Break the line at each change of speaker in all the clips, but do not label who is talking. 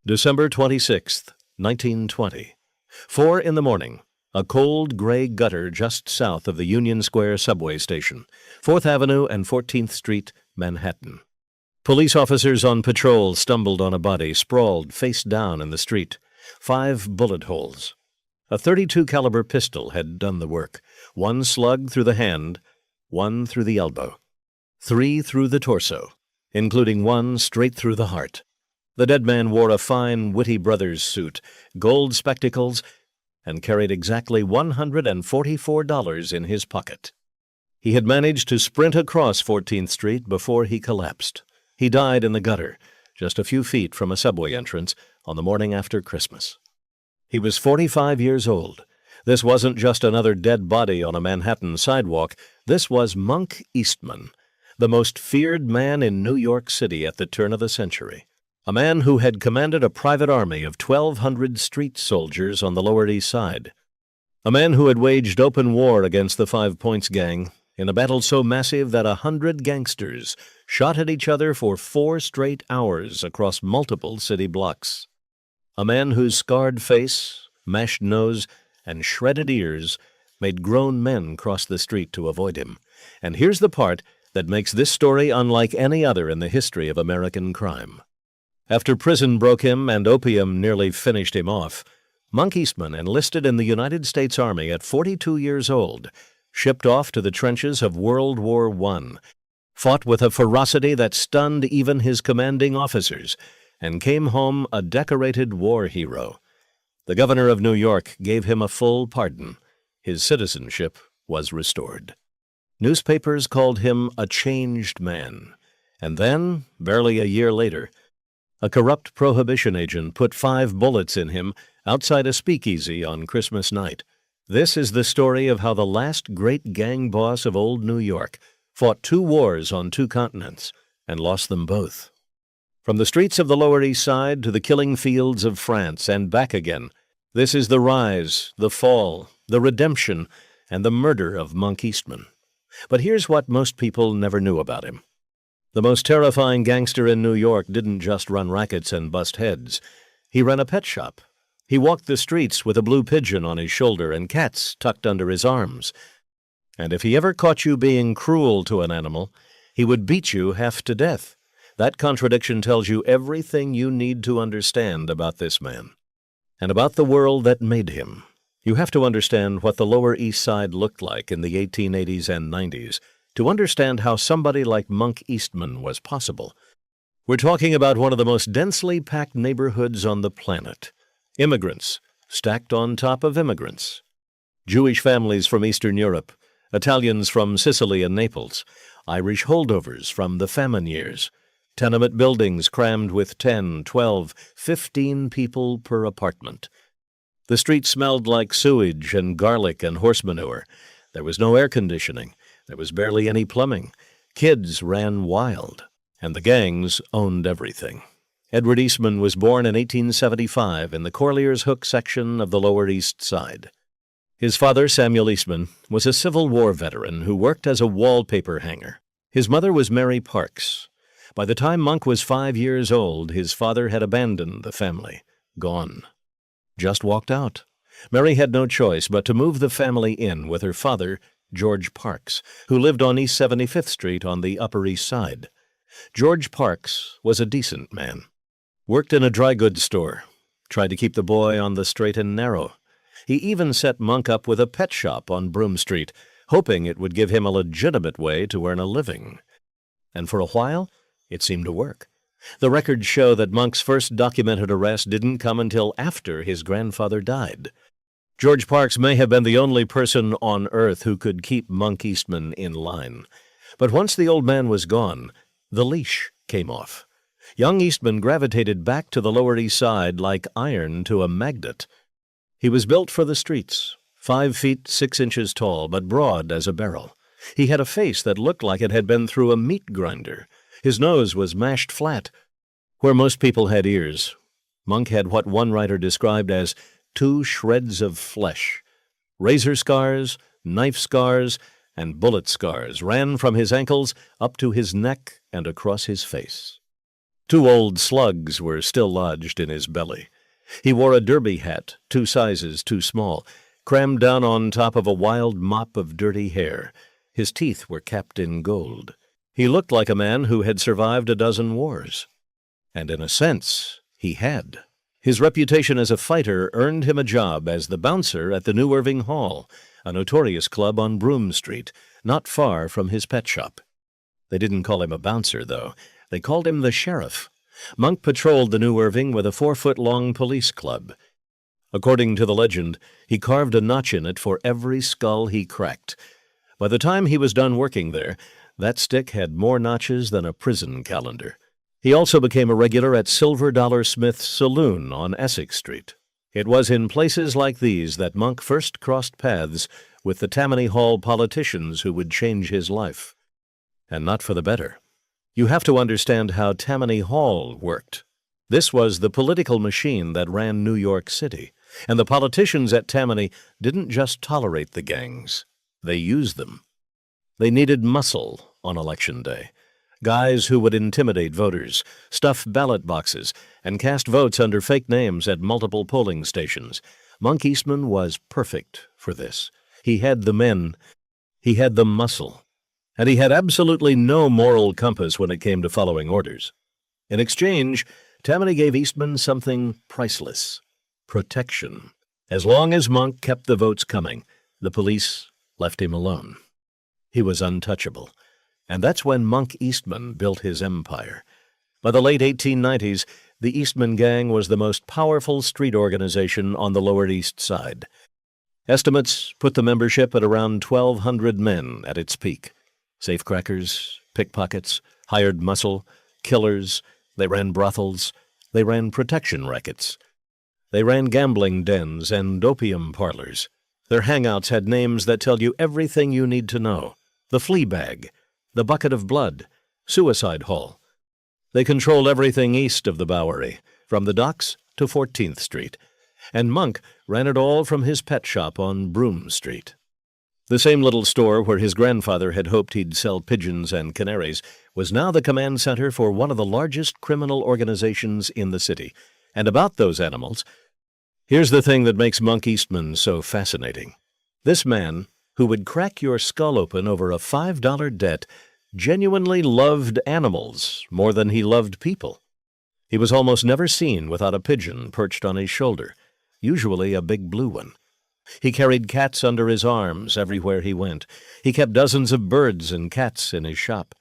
December 26th, 1920. 4 in the morning. A cold, gray gutter just south of the Union Square subway station, 4th Avenue and 14th Street, Manhattan. Police officers on patrol stumbled on a body sprawled face down in the street. 5 bullet holes. A .32 caliber pistol had done the work. 1 slug through the hand, 1 through the elbow, 3 through the torso, including 1 straight through the heart. The dead man wore a fine Whitty Brothers suit, gold spectacles, and carried exactly $144 in his pocket. He had managed to sprint across 14th Street before he collapsed. He died in the gutter, just a few feet from a subway entrance, on the morning after Christmas. He was 45 years old. This wasn't just another dead body on a Manhattan sidewalk. This was Monk Eastman, the most feared man in New York City at the turn of the century. A man who had commanded a private army of 1,200 street soldiers on the Lower East Side. A man who had waged open war against the 5 Points Gang in a battle so massive that 100 gangsters shot at each other for 4 straight hours across multiple city blocks. A man whose scarred face, mashed nose, and shredded ears made grown men cross the street to avoid him. And here's the part that makes this story unlike any other in the history of American crime. After prison broke him and opium nearly finished him off, Monk Eastman enlisted in the United States Army at 42 years old, shipped off to the trenches of World War I, fought with a ferocity that stunned even his commanding officers, and came home a decorated war hero. The governor of New York gave him a full pardon. His citizenship was restored. Newspapers called him a changed man. And then, barely a year later, a corrupt prohibition agent put 5 bullets in him outside a speakeasy on Christmas night. This is the story of how the last great gang boss of old New York fought 2 wars on 2 continents and lost them both. From the streets of the Lower East Side to the killing fields of France and back again, this is the rise, the fall, the redemption, and the murder of Monk Eastman. But here's what most people never knew about him. The most terrifying gangster in New York didn't just run rackets and bust heads. He ran a pet shop. He walked the streets with a blue pigeon on his shoulder and cats tucked under his arms. And if he ever caught you being cruel to an animal, he would beat you half to death. That contradiction tells you everything you need to understand about this man, and about the world that made him. You have to understand what the Lower East Side looked like in the 1880s and 90s, to understand how somebody like Monk Eastman was possible. We're talking about one of the most densely packed neighborhoods on the planet. Immigrants, stacked on top of immigrants. Jewish families from Eastern Europe, Italians from Sicily and Naples, Irish holdovers from the famine years, tenement buildings crammed with 10, 12, 15 people per apartment. The street smelled like sewage and garlic and horse manure. There was no air conditioning. There was barely any plumbing. Kids ran wild, and the gangs owned everything. Edward Eastman was born in 1875 in the Corlier's Hook section of the Lower East Side. His father, Samuel Eastman, was a Civil War veteran who worked as a wallpaper hanger. His mother was Mary Parks. By the time Monk was 5 years old, his father had abandoned the family, gone. Just walked out. Mary had no choice but to move the family in with her father, George Parks, who lived on East 75th Street on the Upper East Side. George Parks was a decent man. Worked in a dry goods store. Tried to keep the boy on the straight and narrow. He even set Monk up with a pet shop on Broome Street, hoping it would give him a legitimate way to earn a living. And for a while, it seemed to work. The records show that Monk's first documented arrest didn't come until after his grandfather died. George Parks may have been the only person on earth who could keep Monk Eastman in line. But once the old man was gone, the leash came off. Young Eastman gravitated back to the Lower East Side like iron to a magnet. He was built for the streets, 5 feet 6 inches tall, but broad as a barrel. He had a face that looked like it had been through a meat grinder. His nose was mashed flat. Where most people had ears, Monk had what one writer described as 2 shreds of flesh. Razor scars, knife scars, and bullet scars ran from his ankles up to his neck and across his face. 2 old slugs were still lodged in his belly. He wore a derby hat, 2 sizes too small, crammed down on top of a wild mop of dirty hair. His teeth were capped in gold. He looked like a man who had survived a dozen wars. And in a sense, he had. His reputation as a fighter earned him a job as the bouncer at the New Irving Hall, a notorious club on Broome Street, not far from his pet shop. They didn't call him a bouncer, though. They called him the sheriff. Monk patrolled the New Irving with a 4-foot-long police club. According to the legend, he carved a notch in it for every skull he cracked. By the time he was done working there, that stick had more notches than a prison calendar. He also became a regular at Silver Dollar Smith's Saloon on Essex Street. It was in places like these that Monk first crossed paths with the Tammany Hall politicians who would change his life. And not for the better. You have to understand how Tammany Hall worked. This was the political machine that ran New York City, and the politicians at Tammany didn't just tolerate the gangs. They used them. They needed muscle on Election Day. Guys who would intimidate voters, stuff ballot boxes, and cast votes under fake names at multiple polling stations. Monk Eastman was perfect for this. He had the men. He had the muscle. And he had absolutely no moral compass when it came to following orders. In exchange, Tammany gave Eastman something priceless: protection. As long as Monk kept the votes coming, the police left him alone. He was untouchable. And that's when Monk Eastman built his empire. By the late 1890s, the Eastman Gang was the most powerful street organization on the Lower East Side. Estimates put the membership at around 1,200 men at its peak. Safecrackers, pickpockets, hired muscle, killers. They ran brothels. They ran protection rackets. They ran gambling dens and opium parlors. Their hangouts had names that tell you everything you need to know. The Flea Bag, the Bucket of Blood, Suicide Hall. They controlled everything east of the Bowery, from the docks to 14th Street. And Monk ran it all from his pet shop on Broome Street. The same little store where his grandfather had hoped he'd sell pigeons and canaries was now the command center for one of the largest criminal organizations in the city. And about those animals, here's the thing that makes Monk Eastman so fascinating. This man, who would crack your skull open over a $5 debt, genuinely loved animals more than he loved people. He was almost never seen without a pigeon perched on his shoulder, usually a big blue one. He carried cats under his arms everywhere he went. He kept dozens of birds and cats in his shop.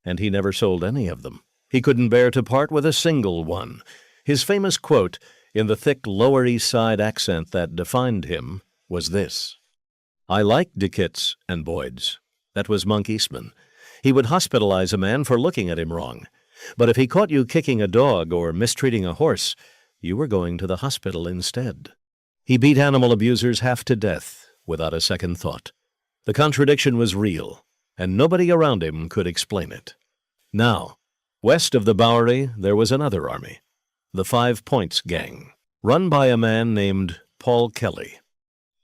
And he never sold any of them. He couldn't bear to part with a single one. His famous quote, in the thick Lower East Side accent that defined him, was this: "I like Dickits and Boyds." That was Monk Eastman. He would hospitalize a man for looking at him wrong. But if he caught you kicking a dog or mistreating a horse, you were going to the hospital instead. He beat animal abusers half to death without a second thought. The contradiction was real, and nobody around him could explain it. Now, west of the Bowery, there was another army, the 5 Points Gang, run by a man named Paul Kelly.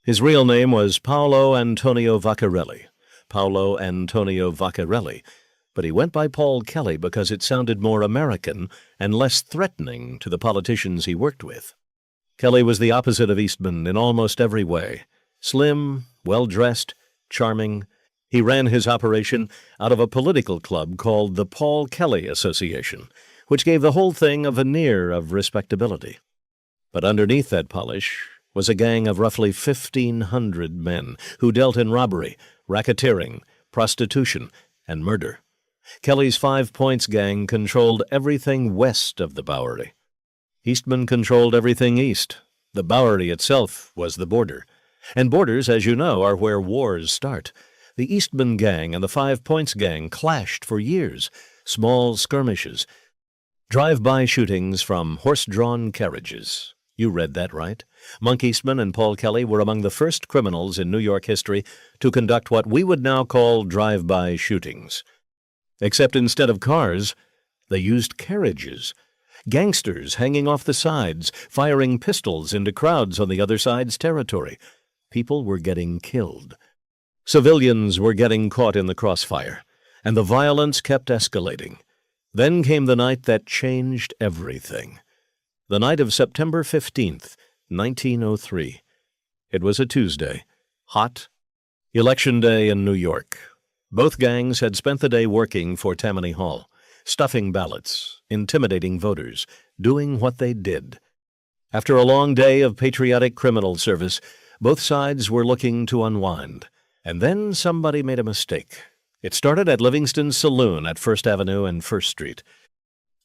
His real name was Paolo Antonio Vaccarelli, but he went by Paul Kelly because it sounded more American and less threatening to the politicians he worked with. Kelly was the opposite of Eastman in almost every way. Slim, well-dressed, charming. He ran his operation out of a political club called the Paul Kelly Association, which gave the whole thing a veneer of respectability. But underneath that polish was a gang of roughly 1,500 men who dealt in robbery, racketeering, prostitution, and murder. Kelly's 5 Points Gang controlled everything west of the Bowery. Eastman controlled everything east. The Bowery itself was the border. And borders, as you know, are where wars start. The Eastman Gang and the 5 Points Gang clashed for years. Small skirmishes. Drive-by shootings from horse-drawn carriages. You read that right. Monk Eastman and Paul Kelly were among the first criminals in New York history to conduct what we would now call drive-by shootings. Except instead of cars, they used carriages. Gangsters hanging off the sides, firing pistols into crowds on the other side's territory. People were getting killed. Civilians were getting caught in the crossfire, and the violence kept escalating. Then came the night that changed everything. The night of September 15th, 1903. It was a Tuesday. Hot. Election day in New York. Both gangs had spent the day working for Tammany Hall, stuffing ballots, intimidating voters, doing what they did. After a long day of patriotic criminal service, both sides were looking to unwind. And then somebody made a mistake. It started at Livingston's saloon at First Avenue and First Street.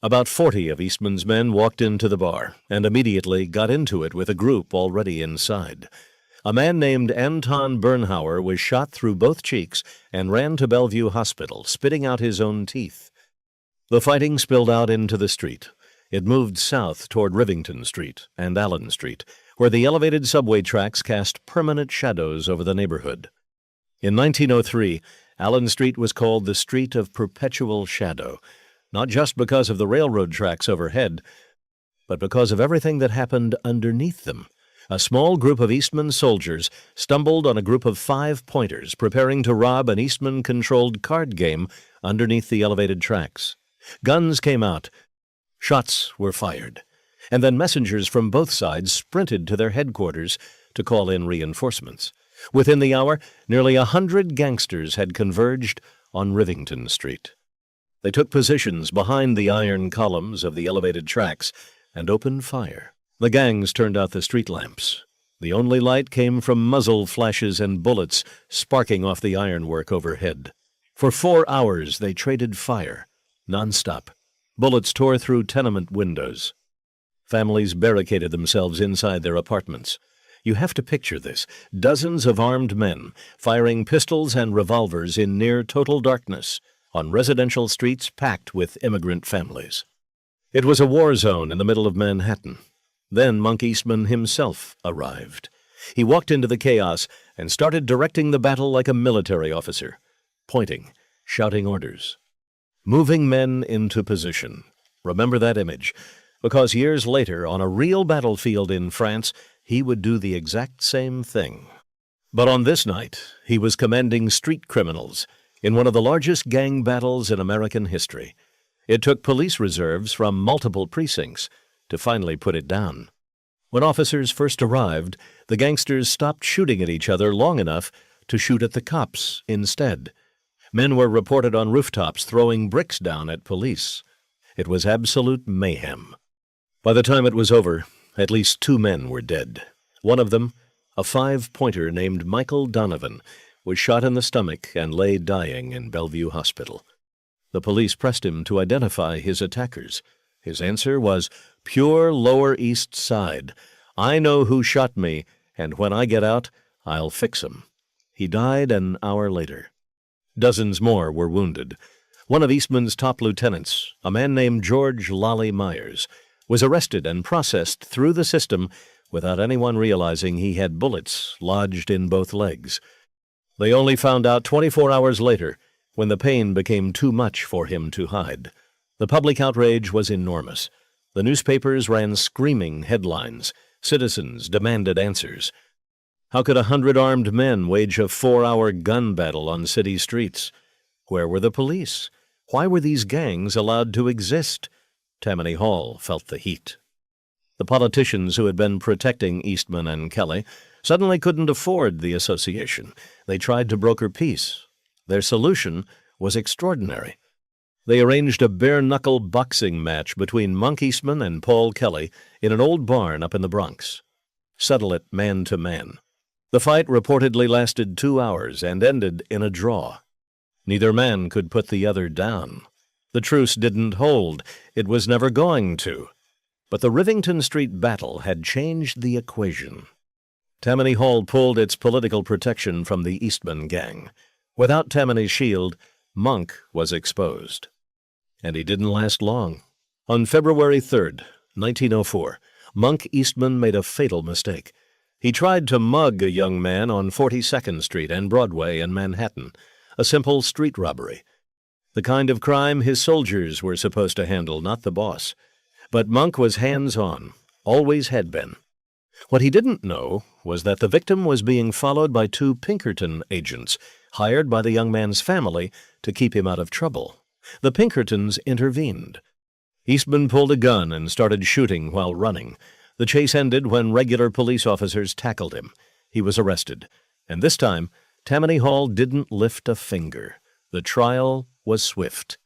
About 40 of Eastman's men walked into the bar and immediately got into it with a group already inside. A man named Anton Bernhauer was shot through both cheeks and ran to Bellevue Hospital, spitting out his own teeth. The fighting spilled out into the street. It moved south toward Rivington Street and Allen Street, where the elevated subway tracks cast permanent shadows over the neighborhood. In 1903, Allen Street was called the Street of Perpetual Shadow, not just because of the railroad tracks overhead, but because of everything that happened underneath them. A small group of Eastman soldiers stumbled on a group of 5 pointers preparing to rob an Eastman-controlled card game underneath the elevated tracks. Guns came out. Shots were fired. And then messengers from both sides sprinted to their headquarters to call in reinforcements. Within the hour, nearly 100 gangsters had converged on Rivington Street. They took positions behind the iron columns of the elevated tracks and opened fire. The gangs turned out the street lamps. The only light came from muzzle flashes and bullets sparking off the ironwork overhead. For 4 hours they traded fire, nonstop. Bullets tore through tenement windows. Families barricaded themselves inside their apartments. You have to picture this. Dozens of armed men firing pistols and revolvers in near total darkness on residential streets packed with immigrant families. It was a war zone in the middle of Manhattan. Then Monk Eastman himself arrived. He walked into the chaos and started directing the battle like a military officer, pointing, shouting orders, moving men into position. Remember that image, because years later, on a real battlefield in France, he would do the exact same thing. But on this night, he was commanding street criminals in one of the largest gang battles in American history. It took police reserves from multiple precincts to finally put it down. When officers first arrived, the gangsters stopped shooting at each other long enough to shoot at the cops instead. Men were reported on rooftops throwing bricks down at police. It was absolute mayhem. By the time it was over, at least 2 men were dead. One of them, a 5-pointer named Michael Donovan, was shot in the stomach and lay dying in Bellevue Hospital. The police pressed him to identify his attackers. His answer was, "Pure Lower East Side. I know who shot me, and when I get out, I'll fix 'em." He died an hour later. Dozens more were wounded. One of Eastman's top lieutenants, a man named George Lolly Myers, was arrested and processed through the system without anyone realizing he had bullets lodged in both legs. They only found out 24 hours later, when the pain became too much for him to hide. The public outrage was enormous. The newspapers ran screaming headlines. Citizens demanded answers. How could 100 armed men wage a 4-hour gun battle on city streets? Where were the police? Why were these gangs allowed to exist? Tammany Hall felt the heat. The politicians who had been protecting Eastman and Kelly suddenly couldn't afford the association. They tried to broker peace. Their solution was extraordinary. They arranged a bare-knuckle boxing match between Monk Eastman and Paul Kelly in an old barn up in the Bronx. Settle it man to man. The fight reportedly lasted 2 hours and ended in a draw. Neither man could put the other down. The truce didn't hold. It was never going to. But the Rivington Street battle had changed the equation. Tammany Hall pulled its political protection from the Eastman gang. Without Tammany's shield, Monk was exposed. And he didn't last long. On February 3rd, 1904, Monk Eastman made a fatal mistake. He tried to mug a young man on 42nd Street and Broadway in Manhattan, a simple street robbery. The kind of crime his soldiers were supposed to handle, not the boss. But Monk was hands-on, always had been. What he didn't know was that the victim was being followed by 2 Pinkerton agents, hired by the young man's family to keep him out of trouble. The Pinkertons intervened. Eastman pulled a gun and started shooting while running. The chase ended when regular police officers tackled him. He was arrested. And this time, Tammany Hall didn't lift a finger. The trial was swift.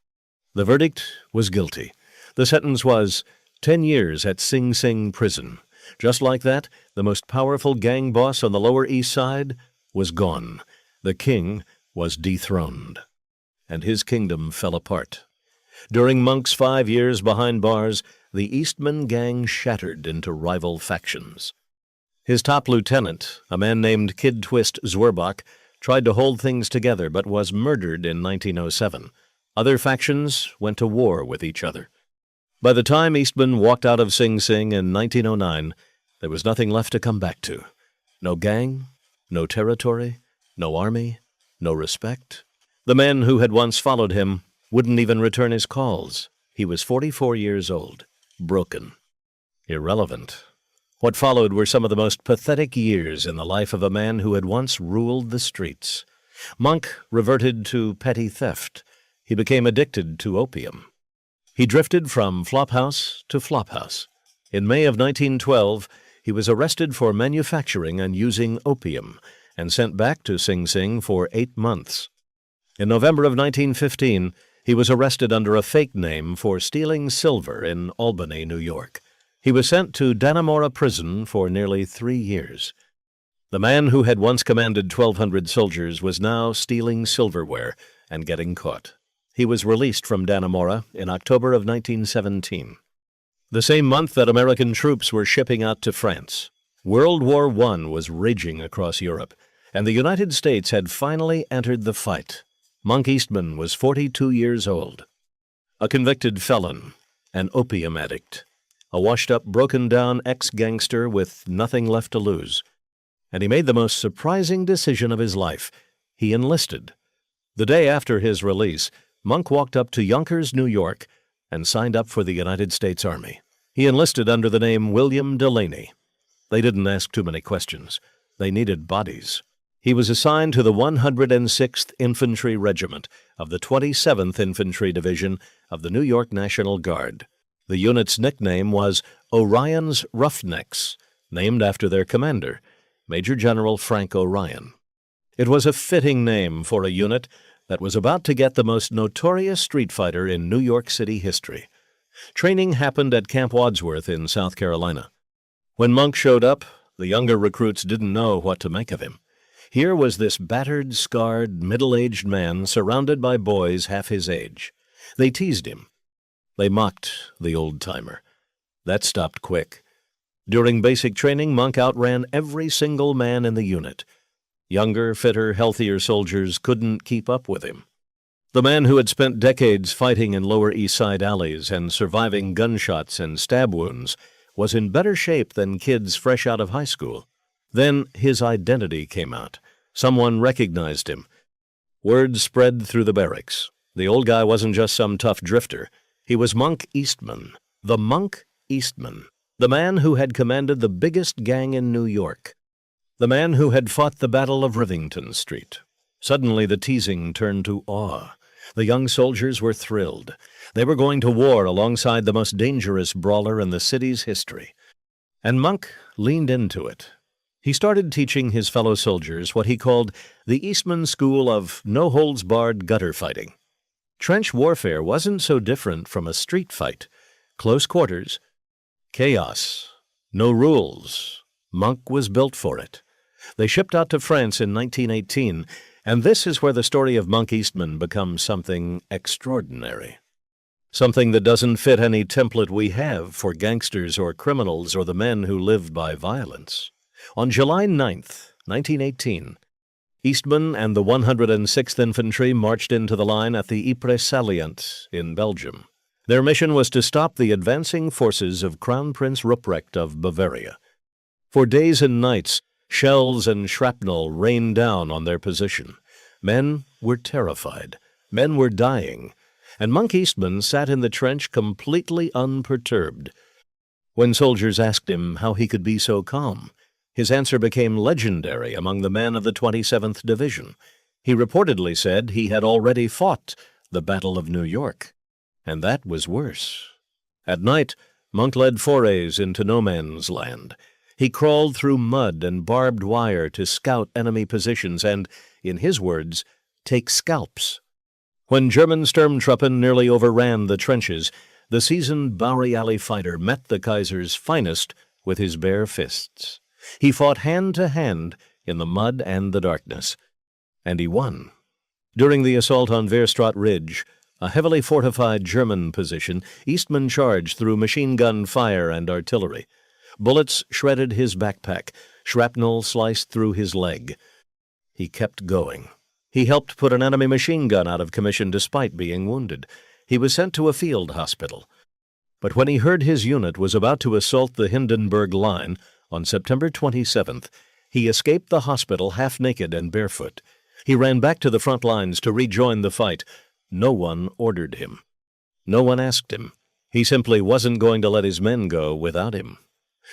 The verdict was guilty. The sentence was 10 years at Sing Sing prison. Just like that, the most powerful gang boss on the Lower East Side was gone. The king was dethroned. And his kingdom fell apart. During Monk's 5 years behind bars, the Eastman gang shattered into rival factions. His top lieutenant, a man named Kid Twist Zwerbach, tried to hold things together but was murdered in 1907. Other factions went to war with each other. By the time Eastman walked out of Sing Sing in 1909, there was nothing left to come back to. No gang, no territory, no army, no respect. The men who had once followed him wouldn't even return his calls. He was 44 years old, broken, irrelevant. What followed were some of the most pathetic years in the life of a man who had once ruled the streets. Monk reverted to petty theft. He became addicted to opium. He drifted from flophouse to flophouse. In May of 1912, he was arrested for manufacturing and using opium and sent back to Sing Sing for 8 months. In November of 1915, he was arrested under a fake name for stealing silver in Albany, New York. He was sent to Dannemora prison for nearly 3 years. The man who had once commanded 1,200 soldiers was now stealing silverware and getting caught. He was released from Dannemora in October of 1917. The same month that American troops were shipping out to France, World War I was raging across Europe, and the United States had finally entered the fight. Monk Eastman was 42 years old, a convicted felon, an opium addict, a washed-up, broken-down ex-gangster with nothing left to lose. And he made the most surprising decision of his life. He enlisted. The day after his release, Monk walked up to Yonkers, New York, and signed up for the United States Army. He enlisted under the name William Delaney. They didn't ask too many questions. They needed bodies. He was assigned to the 106th Infantry Regiment of the 27th Infantry Division of the New York National Guard. The unit's nickname was Orion's Roughnecks, named after their commander, Major General Frank Orion. It was a fitting name for a unit that was about to get the most notorious street fighter in New York City history. Training happened at Camp Wadsworth in South Carolina. When Monk showed up, the younger recruits didn't know what to make of him. Here was this battered, scarred, middle-aged man surrounded by boys half his age. They teased him. They mocked the old-timer. That stopped quick. During basic training, Monk outran every single man in the unit. Younger, fitter, healthier soldiers couldn't keep up with him. The man who had spent decades fighting in Lower East Side alleys and surviving gunshots and stab wounds was in better shape than kids fresh out of high school. Then his identity came out. Someone recognized him. Word spread through the barracks. The old guy wasn't just some tough drifter. He was Monk Eastman, the Monk Eastman, the man who had commanded the biggest gang in New York, the man who had fought the Battle of Rivington Street. Suddenly the teasing turned to awe. The young soldiers were thrilled. They were going to war alongside the most dangerous brawler in the city's history. And Monk leaned into it. He started teaching his fellow soldiers what he called the Eastman School of no-holds-barred gutter fighting. Trench warfare wasn't so different from a street fight. Close quarters, chaos, no rules. Monk was built for it. They shipped out to France in 1918, and this is where the story of Monk Eastman becomes something extraordinary. Something that doesn't fit any template we have for gangsters or criminals or the men who lived by violence. On July 9th, 1918, Eastman and the 106th Infantry marched into the line at the Ypres salient in Belgium. Their mission was to stop the advancing forces of Crown Prince Ruprecht of Bavaria. For days and nights, shells and shrapnel rained down on their position. Men were terrified. Men were dying. And Monk Eastman sat in the trench completely unperturbed. When soldiers asked him how he could be so calm, his answer became legendary among the men of the 27th Division. He reportedly said he had already fought the Battle of New York. And that was worse. At night, Monk led forays into no man's land. He crawled through mud and barbed wire to scout enemy positions and, in his words, take scalps. When German Sturmtruppen nearly overran the trenches, the seasoned Bowery Alley fighter met the Kaiser's finest with his bare fists. He fought hand to hand in the mud and the darkness. And he won. During the assault on Wehrstraat Ridge, a heavily fortified German position, Eastman charged through machine gun fire and artillery. Bullets shredded his backpack. Shrapnel sliced through his leg. He kept going. He helped put an enemy machine gun out of commission despite being wounded. He was sent to a field hospital. But when he heard his unit was about to assault the Hindenburg Line on September 27th, he escaped the hospital half-naked and barefoot. He ran back to the front lines to rejoin the fight. No one ordered him. No one asked him. He simply wasn't going to let his men go without him.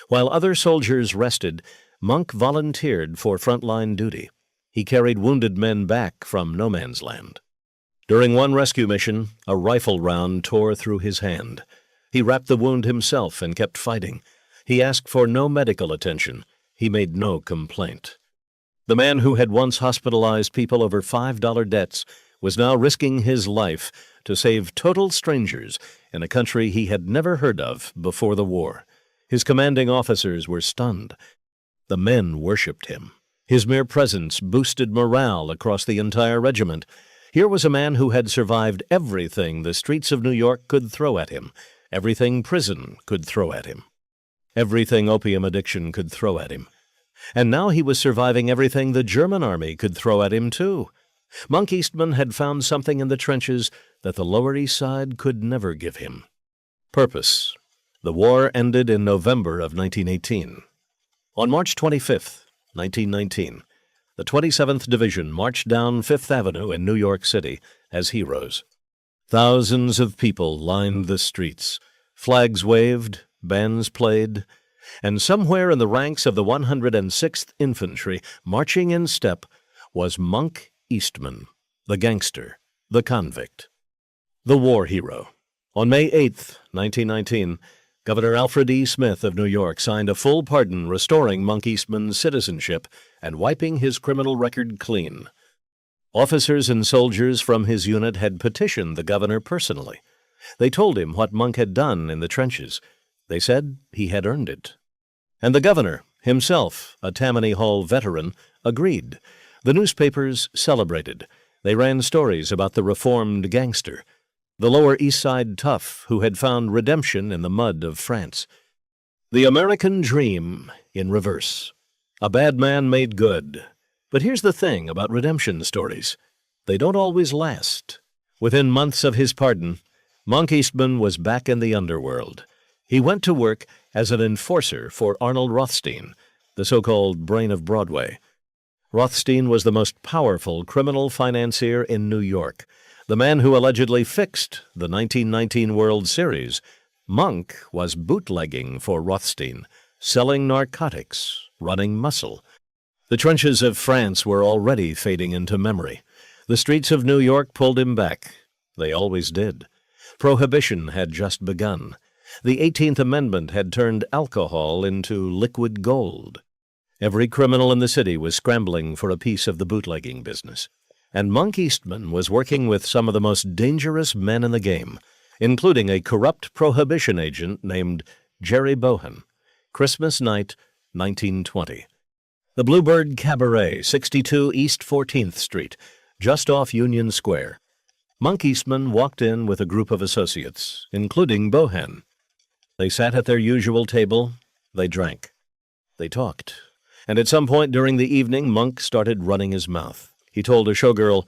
While other soldiers rested, Monk volunteered for frontline duty. He carried wounded men back from no man's land. During one rescue mission, a rifle round tore through his hand. He wrapped the wound himself and kept fighting. He asked for no medical attention. He made no complaint. The man who had once hospitalized people over $5 debts was now risking his life to save total strangers in a country he had never heard of before the war. His commanding officers were stunned. The men worshipped him. His mere presence boosted morale across the entire regiment. Here was a man who had survived everything the streets of New York could throw at him, everything prison could throw at him, everything opium addiction could throw at him. And now he was surviving everything the German army could throw at him, too. Monk Eastman had found something in the trenches that the Lower East Side could never give him. Purpose. The war ended in November of 1918. On March 25th, 1919, the 27th Division marched down Fifth Avenue in New York City as heroes. Thousands of people lined the streets. Flags waved, bands played, and somewhere in the ranks of the 106th Infantry, marching in step, was Monk Eastman, the gangster, the convict, the war hero. On May 8th, 1919, Governor Alfred E. Smith of New York signed a full pardon restoring Monk Eastman's citizenship and wiping his criminal record clean. Officers and soldiers from his unit had petitioned the governor personally. They told him what Monk had done in the trenches. They said he had earned it. And the governor, himself a Tammany Hall veteran, agreed. The newspapers celebrated. They ran stories about the reformed gangster, the Lower East Side tough who had found redemption in the mud of France. The American dream in reverse. A bad man made good. But here's the thing about redemption stories. They don't always last. Within months of his pardon, Monk Eastman was back in the underworld. He went to work as an enforcer for Arnold Rothstein, the so-called brain of Broadway. Rothstein was the most powerful criminal financier in New York, the man who allegedly fixed the 1919 World Series. Monk was bootlegging for Rothstein, selling narcotics, running muscle. The trenches of France were already fading into memory. The streets of New York pulled him back. They always did. Prohibition had just begun. The 18th Amendment had turned alcohol into liquid gold. Every criminal in the city was scrambling for a piece of the bootlegging business. And Monk Eastman was working with some of the most dangerous men in the game, including a corrupt prohibition agent named Jerry Bohan. Christmas night, 1920. The Bluebird Cabaret, 62 East 14th Street, just off Union Square. Monk Eastman walked in with a group of associates, including Bohan. They sat at their usual table. They drank. They talked. And at some point during the evening, Monk started running his mouth. He told a showgirl,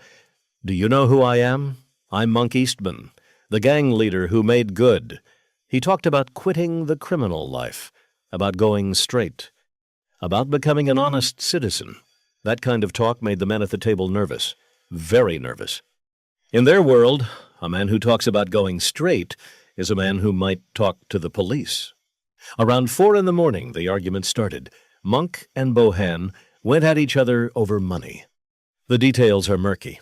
"Do you know who I am? I'm Monk Eastman, the gang leader who made good." He talked about quitting the criminal life, about going straight, about becoming an honest citizen. That kind of talk made the men at the table nervous, very nervous. In their world, a man who talks about going straight is a man who might talk to the police. Around 4 a.m, the argument started. Monk and Bohan went at each other over money. The details are murky.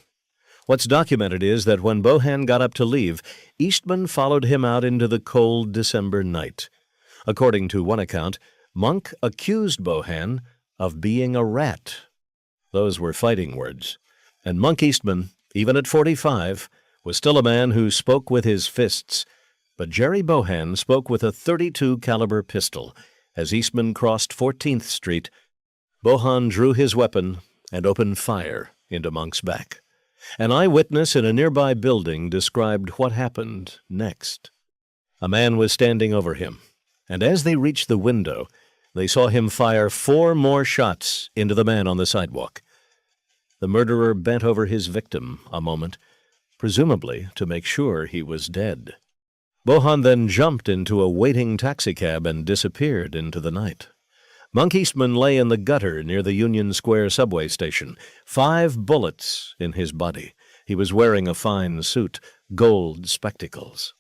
What's documented is that when Bohan got up to leave, Eastman followed him out into the cold December night. According to one account, Monk accused Bohan of being a rat. Those were fighting words. And Monk Eastman, even at 45, was still a man who spoke with his fists. But Jerry Bohan spoke with a .32 caliber pistol. As Eastman crossed 14th Street, Bohan drew his weapon and opened fire into Monk's back. An eyewitness in a nearby building described what happened next. A man was standing over him, and as they reached the window, they saw him fire 4 more shots into the man on the sidewalk. The murderer bent over his victim a moment, presumably to make sure he was dead. Bohan then jumped into a waiting taxicab and disappeared into the night. Monk Eastman lay in the gutter near the Union Square subway station, 5 bullets in his body. He was wearing a fine suit, gold spectacles.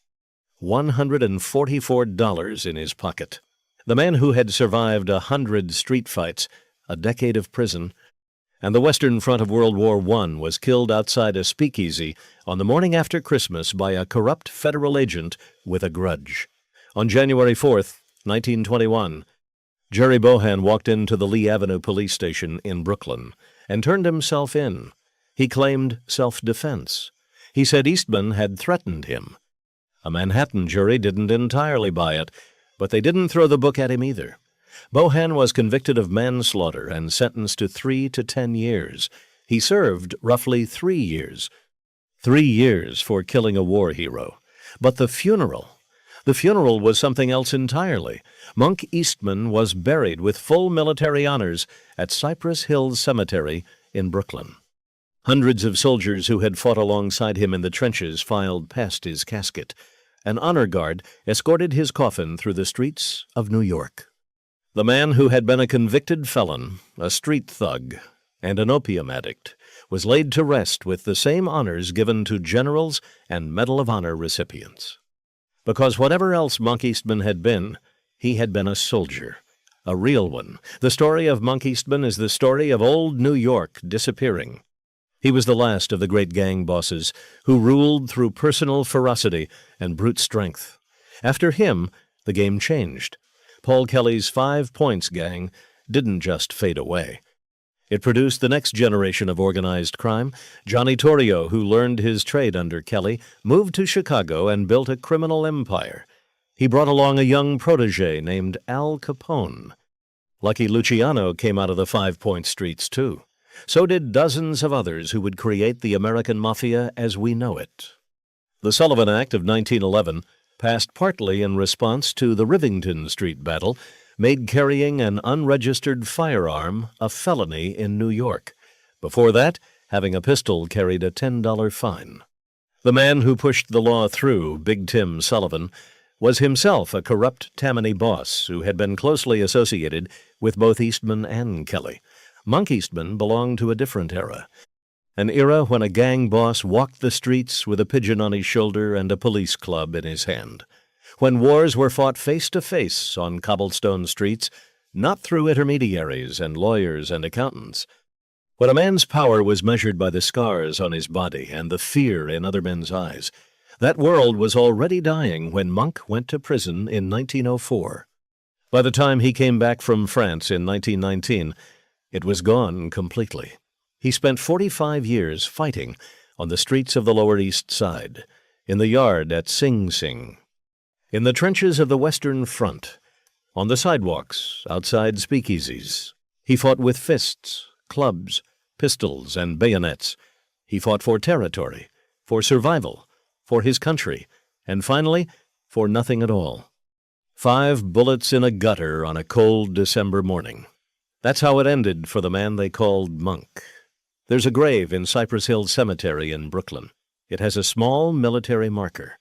$144 in his pocket. The man who had survived 100 street fights, a decade of prison, and the Western Front of World War I was killed outside a speakeasy on the morning after Christmas by a corrupt federal agent with a grudge. On January 4th, 1921, Jerry Bohan walked into the Lee Avenue police station in Brooklyn and turned himself in. He claimed self-defense. He said Eastman had threatened him. A Manhattan jury didn't entirely buy it, but they didn't throw the book at him either. Bohan was convicted of manslaughter and sentenced to 3 to 10 years. He served roughly 3 years. 3 years for killing a war hero. But the funeral was something else entirely. Monk Eastman was buried with full military honors at Cypress Hills Cemetery in Brooklyn. Hundreds of soldiers who had fought alongside him in the trenches filed past his casket. An honor guard escorted his coffin through the streets of New York. The man who had been a convicted felon, a street thug, and an opium addict was laid to rest with the same honors given to generals and Medal of Honor recipients. Because whatever else Monk Eastman had been, he had been a soldier, a real one. The story of Monk Eastman is the story of old New York disappearing. He was the last of the great gang bosses who ruled through personal ferocity and brute strength. After him, the game changed. Paul Kelly's 5 Points gang didn't just fade away. It produced the next generation of organized crime. Johnny Torrio, who learned his trade under Kelly, moved to Chicago and built a criminal empire. He brought along a young protege named Al Capone. Lucky Luciano came out of the 5 Point streets, too. So did dozens of others who would create the American Mafia as we know it. The Sullivan Act of 1911, passed partly in response to the Rivington Street battle, made carrying an unregistered firearm a felony in New York. Before that, having a pistol carried a $10 fine. The man who pushed the law through, Big Tim Sullivan, was himself a corrupt Tammany boss who had been closely associated with both Eastman and Kelly. Monk Eastman belonged to a different era, an era when a gang boss walked the streets with a pigeon on his shoulder and a police club in his hand, when wars were fought face-to-face on cobblestone streets, not through intermediaries and lawyers and accountants, when a man's power was measured by the scars on his body and the fear in other men's eyes. That world was already dying when Monk went to prison in 1904. By the time he came back from France in 1919, it was gone completely. He spent 45 years fighting on the streets of the Lower East Side, in the yard at Sing Sing, in the trenches of the Western Front, on the sidewalks outside speakeasies. He fought with fists, clubs, pistols, and bayonets. He fought for territory, for survival, for his country, and finally, for nothing at all. 5 bullets in a gutter on a cold December morning. That's how it ended for the man they called Monk. There's a grave in Cypress Hills Cemetery in Brooklyn. It has a small military marker.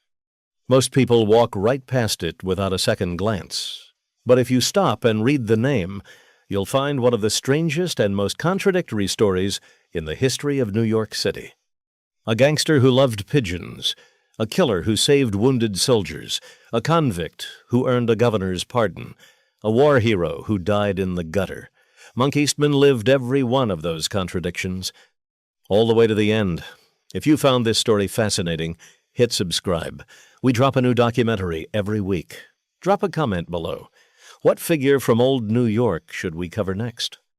Most people walk right past it without a second glance. But if you stop and read the name, you'll find one of the strangest and most contradictory stories in the history of New York City. A gangster who loved pigeons, a killer who saved wounded soldiers, a convict who earned a governor's pardon, a war hero who died in the gutter. Monk Eastman lived every one of those contradictions, all the way to the end. If you found this story fascinating, hit subscribe. We drop a new documentary every week. Drop a comment below. What figure from old New York should we cover next?